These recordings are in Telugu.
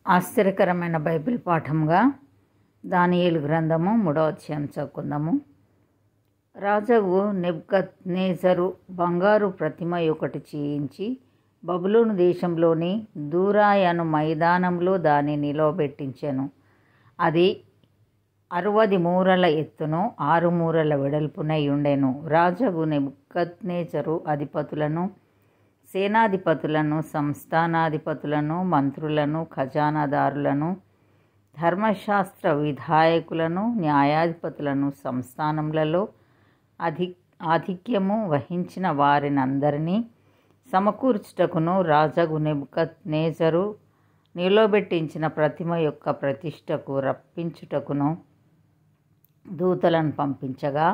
ఆశ్చర్యకరమైన బైబిల్ పాఠంగా దానియేలు గ్రంథము 3వ అధ్యాయం చదువుకుందాము. రాజగు నెబుకద్నెజరు బంగారు ప్రతిమ ఒకటి చేయించి బబులోను దేశంలోని దూరాయను మైదానంలో దాన్ని నిలవబెట్టించెను. అది 60 మూరల ఎత్తును 6 మూరల వెడల్పునై ఉండెను. రాజగు నెబుకద్నెజరు అధిపతులను, సేనాధిపతులను, సంస్థానాధిపతులను, మంత్రులను, ఖజానాదారులను, ధర్మశాస్త్ర విధాయకులను, న్యాయాధిపతులను, సంస్థానములలో ఆధిక్యము వహించిన వారినందరినీ సమకూర్చుటకును, రాజగు నెబుకద్నెజరు నిలవబెట్టించిన ప్రతిమ యొక్క ప్రతిష్టకు రప్పించుటకును దూతలను పంపించగా,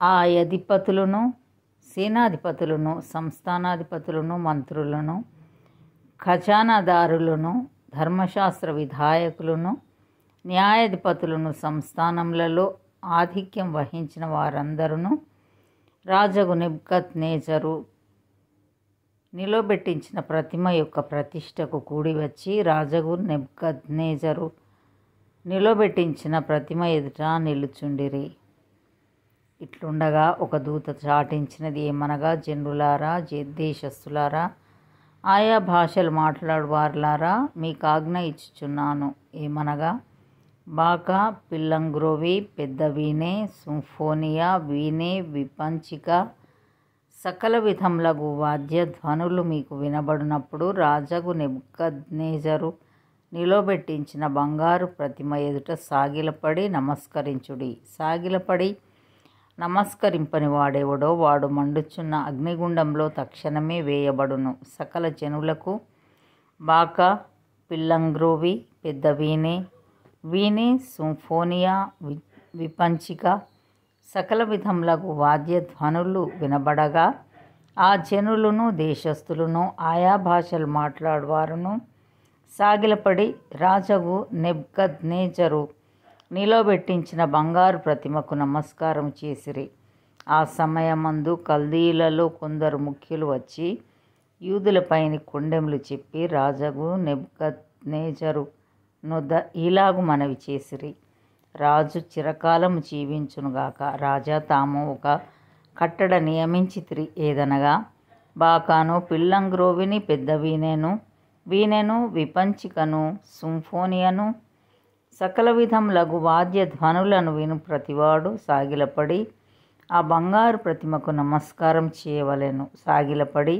ఆ అధిపతులను, సేనాధిపతులను, సంస్థానాధిపతులను, మంత్రులను, ఖజానాదారులను, ధర్మశాస్త్ర విధాయకులను, న్యాయాధిపతులను, సంస్థానములలో ఆధిక్యం వహించిన వారందరూ రాజగు నెబుకద్నెజరు నిలవబెట్టించిన ప్రతిమ యొక్క ప్రతిష్టకు కూడివచ్చి రాజగు నెబుకద్నెజరు నిలవబెట్టించిన ప్రతిమ ఎదుట నిలుచుండిరి. ఇట్లుండగా ఒక దూత చాటించినది ఏమనగా, జనులారా, దేశస్థులారా, ఆయా భాషలు మాట్లాడు వారులారా, మీకు ఆజ్ఞ ఇచ్చుచున్నాను. ఏమనగా, బాకా, పిల్లంగ్రోవి, పెద్ద వీణే, సింఫోనియా, వీణే, విపంచిక, సకల విధములగు వాద్య ధ్వనులు మీకు వినబడినప్పుడు రాజగు నెబుకద్నెజరు నిలవబెట్టించిన బంగారు ప్రతిమ ఎదుట సాగిలపడి నమస్కరించుడి. సాగిలపడి నమస్కరింపని వాడెవడో వాడు మండుచున్న అగ్నిగుండంలో తక్షణమే వేయబడును. సకల జనులకు బాకా, పిల్లంగ్రోవి, పెద్ద వీణే, వీణే, సింఫోనియా, విపంచిక, సకల విధములగు వాద్య ధ్వనులు వినబడగా ఆ జనులను, దేశస్థులను, ఆయా భాషలు మాట్లాడువారును సాగిలపడి రాజగు నెబుకద్నెజరు నిలవబెట్టించిన బంగారు ప్రతిమకు నమస్కారం చేసిరి. ఆ సమయమందు కల్దీయులలో కొందరు ముఖ్యులు వచ్చి యూదులపైని కొండెములు చెప్పి రాజగు నెబుకద్నెజరు నొద్ద ఇలాగు మనవి చేసిరి: రాజు చిరకాలము జీవించునుగాక. రాజా, తాము ఒక కట్టడ నియమించితిరి. ఏదనగా, బాకాను, పిల్లంగ్రోవిని, పెద్ద వీణెను, విపంచికను, సింఫోనియను, సకల విధములగు వాద్య ధ్వనులను విను ప్రతివాడు సాగిలపడి ఆ బంగారు ప్రతిమకు నమస్కారం చేయవలెను. సాగిలపడి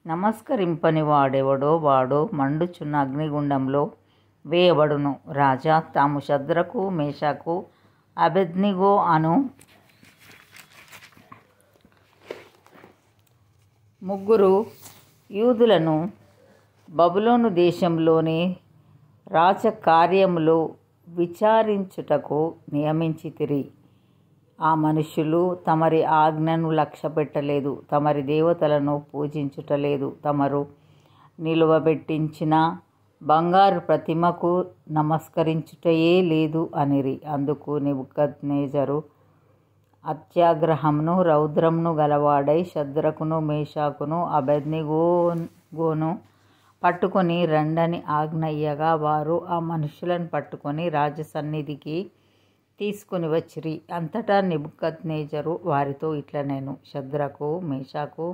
నమస్కరింపని వాడెవడో వాడు మండుచున్న అగ్నిగుండంలో వేయబడును. రాజా, తాము షద్రకు, మేషాకు, అబేద్నెగో అను ముగ్గురు యూదులను బబులోను దేశంలోని రాజకార్యములు విచారించుటకు నియమించితిరి. ఆ మనుష్యులు తమరి ఆజ్ఞను లక్ష్యపెట్టలేదు, తమరి దేవతలను పూజించుటలేదు, తమరు నిలువబెట్టించిన బంగారు ప్రతిమకు నమస్కరించుటయే లేదు అనిరి. అందుకు నెబుకద్నెజరు అత్యాగ్రహమును రౌద్రమును గలవాడై షద్రకును, మేషాకును, అబేద్నెగోను పట్టుకొని రండని ఆజ్ఞ ఇయ్యగా వారు ఆ మనుషులను పట్టుకొని రాజసన్నిధికి తీసుకుని వచ్చిరి. అంతటా నెబుకద్నెజరు వారితో ఇట్లనెను: షద్రకు, మేషాకు,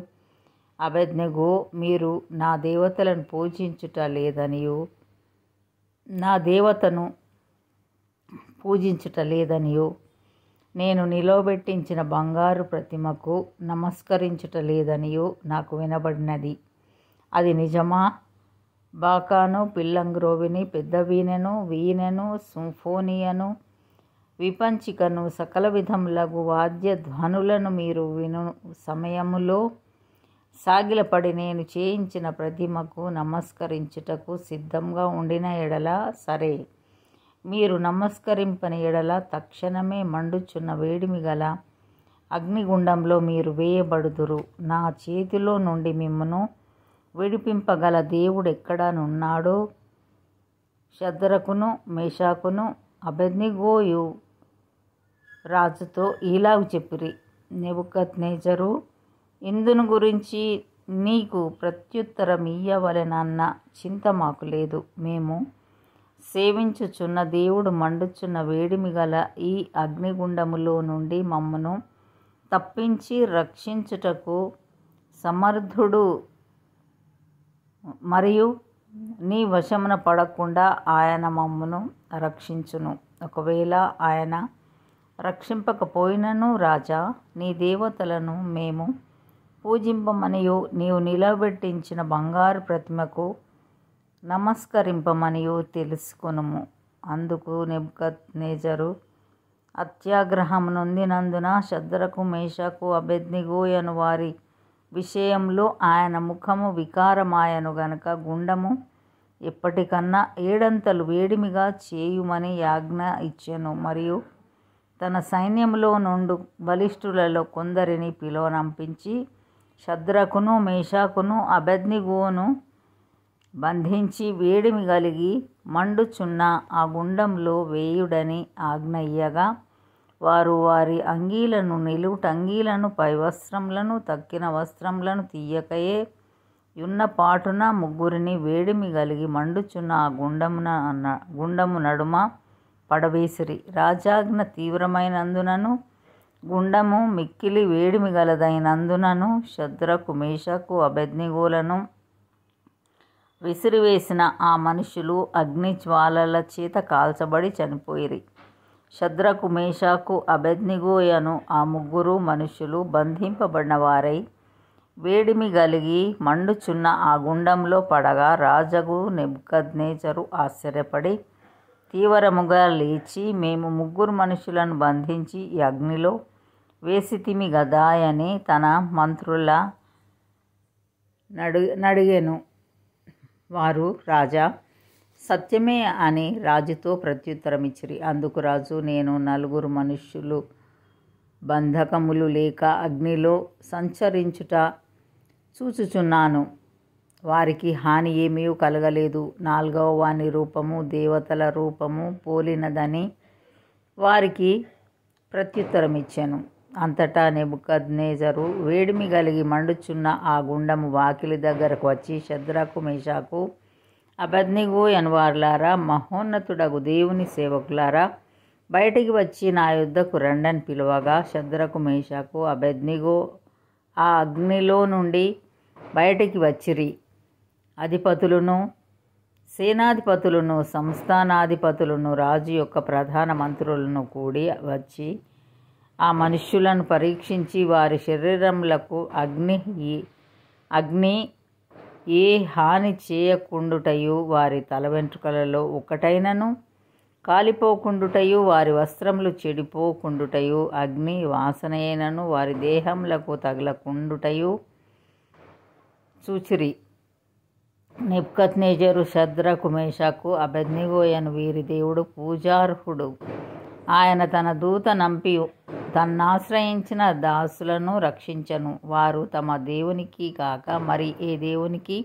అబేద్నెగో, మీరు నా దేవతలను పూజించుట లేదనియు, నా దేవతను పూజించుట లేదనియు, నేను నిలవబెట్టించిన బంగారు ప్రతిమకు నమస్కరించుట లేదనియు నాకు వినబడినది. అది నిజమా? బాకాను, పిల్లంగ్రోవిని, పెద్ద వీణెను, సింఫోనియను, విపంచికను, సకల విధములగు వాద్య ధ్వనులను మీరు విను సమయములో సాగిలపడి నేను చేయించిన ప్రతిమకు నమస్కరించుటకు సిద్ధంగా ఉండిన ఎడల సరే, మీరు నమస్కరింపని ఎడల తక్షణమే మండుచున్న వేడిమి గల అగ్నిగుండంలో మీరు వేయబడుదురు. నా చేతిలో నుండి మిమ్మును విడిపింపగల దేవుడు ఎక్కడనున్నాడో షద్రకును, మేషాకును, అబేద్నెగోయు రాజుతో ఇలాగు చెప్పిరి: నెబుకద్నెజరు ఇందును గురించి నీకు ప్రత్యుత్తరం ఇయ్యవలెనన్న చింత మాకు లేదు. మేము సేవించుచున్న దేవుడు మండుచున్న వేడిమి గల ఈ అగ్నిగుండములో నుండి మమ్మను తప్పించి రక్షించుటకు సమర్థుడు మరియు నీ వశమున పడకుండా ఆయన మమ్మను రక్షించును. ఒకవేళ ఆయన రక్షింపకపోయినను రాజా, నీ దేవతలను మేము పూజింపమనియు నీవు నిలబెట్టించిన బంగారు ప్రతిమకు నమస్కరింపమనియు తెలుసుకొనుము. అందుకు నెబుకద్నెజరు అత్యాగ్రహం నొందినందున షద్రకు, మేషకు, అబేద్నెగో అను వారి విషయంలో ఆయన ముఖము వికారమాయను గనుక గుండము ఎప్పటికన్నా 7 వేడిమిగా చేయుమని ఆజ్ఞ ఇచ్చెను. మరియు తన సైన్యములో నుండి బలిష్ఠులలో కొందరిని పిలువనంపించి షద్రకును, మేషకును, అబేద్నెగోను బంధించి వేడిమి కలిగి మండుచున్న ఆ గుండంలో వేయుడని ఆజ్ఞ ఇయ్యగా, వారు వారి అంగీలను, నిలువుటంగీలను, పై వస్త్రములను, తక్కిన వస్త్రములను తీయకయే యున్న పాటున ముగ్గురిని వేడిమి కలిగి మండుచున్న ఆ గుండము నడుమ పడవేసిరి. రాజాజ్ఞ తీవ్రమైనందునను గుండము మిక్కిలి వేడిమి గలదైనందునను షద్రకు, మేషకు, అబేద్నెగోలను విసిరివేసిన ఆ మనుషులు అగ్ని జ్వాలల చేత కాల్చబడి చనిపోయిరి. షద్రకు, మేషకు, అబేద్నెగో అను ఆ ముగ్గురు మనుషులు బంధింపబడిన వారై వేడిమి కలిగి మండుచున్న ఆ గుండంలో పడగా, రాజగు నెబుకద్నెజరు ఆశ్చర్యపడి తీవ్రముగా లేచి, మేము ముగ్గురు మనుషులను బంధించి ఈ అగ్నిలో వేసితిమి గదా అని తన మంత్రుల నడిగెను. వారు, రాజా, సత్యమే అని రాజుతో ప్రత్యుత్తరమిచ్చిరి. అందుకు రాజు, నేను 4 మనుష్యులు బంధకములు లేక అగ్నిలో సంచరించుట చూచుచున్నాను. వారికి హాని ఏమీ కలగలేదు. 4వ వాని రూపము దేవతల రూపము పోలినదని వారికి ప్రత్యుత్తరమిచ్చాను. అంతటా నెబుకద్నెజరు వేడిమి కలిగి మండుచున్న ఆ గుండము వాకిలి దగ్గరకు వచ్చి, షద్రకు, మేషకు, అబేద్నెగో అనువారులారా, మహోన్నతుడగు దేవుని సేవకులారా, బయటికి వచ్చి నా యుద్ధకు రండని పిలువగా, షద్రకు, మేషకు, అబేద్నెగో ఆ అగ్నిలో నుండి బయటికి వచ్చిరి. అధిపతులను, సేనాధిపతులను, సంస్థానాధిపతులను, రాజు యొక్క ప్రధాన మంత్రులను కూడి వచ్చి ఆ మనుష్యులను పరీక్షించి వారి శరీరములకు అగ్ని ఏ హాని చేయకుండుటయు, వారి తల వెంట్రుకలలో ఒకటైనను కాలిపోకుండుటయు, వారి వస్త్రములు చెడిపోకుండుటయు, అగ్ని వాసనైనను వారి దేహములకు తగలకుండుటయు చూచిరి. నెబుకద్నెజరు షద్రకు, మేషకు, అబేద్నెగో అను వీరి దేవుడు పూజార్హుడు. ఆయన తన దూత నంపి తన్నాశ్రయించిన దాసులను రక్షించను. వారు తమ దేవునికి కాక మరి ఏ దేవునికి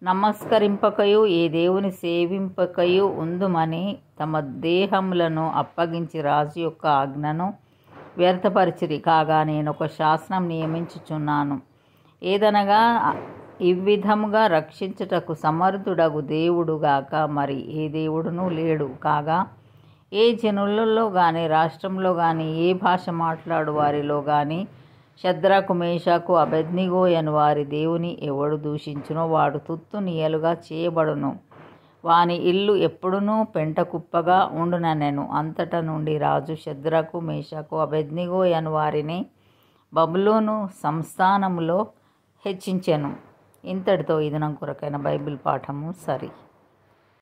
నమస్కరింపకయు ఏ దేవుని సేవింపకయు ఉందుమని తమ దేహములను అప్పగించి రాజు యొక్క ఆజ్ఞను వ్యర్థపరిచిరి. కాగా నేనొక శాసనం నియమించుచున్నాను. ఏదనగా ఇవ్విధముగా రక్షించుటకు సమర్థుడగు దేవుడుగాక మరి ఏ దేవుడునూ లేడు. కాగా ఏ జనులలో గాని, రాష్ట్రంలో గాని, ఏ భాష మాట్లాడు వారిలో గాని షద్రకు, మేషకు, అబేద్నెగో అను వారి దేవుని ఎవడు దూషించునో వాడు తుత్తు నియలుగా చేయబడును. వాని ఇల్లు ఎప్పుడునూ పెంట కుప్పగా ఉండుననెను. అంతట నుండి రాజు షద్రకు, మేషకు, అబేద్నెగో అను వారిని బబులోను సంస్థానములో హెచ్చించెను. ఇంతటితో ఈ దినం కొరకైన బైబిల్ పాఠము సరి.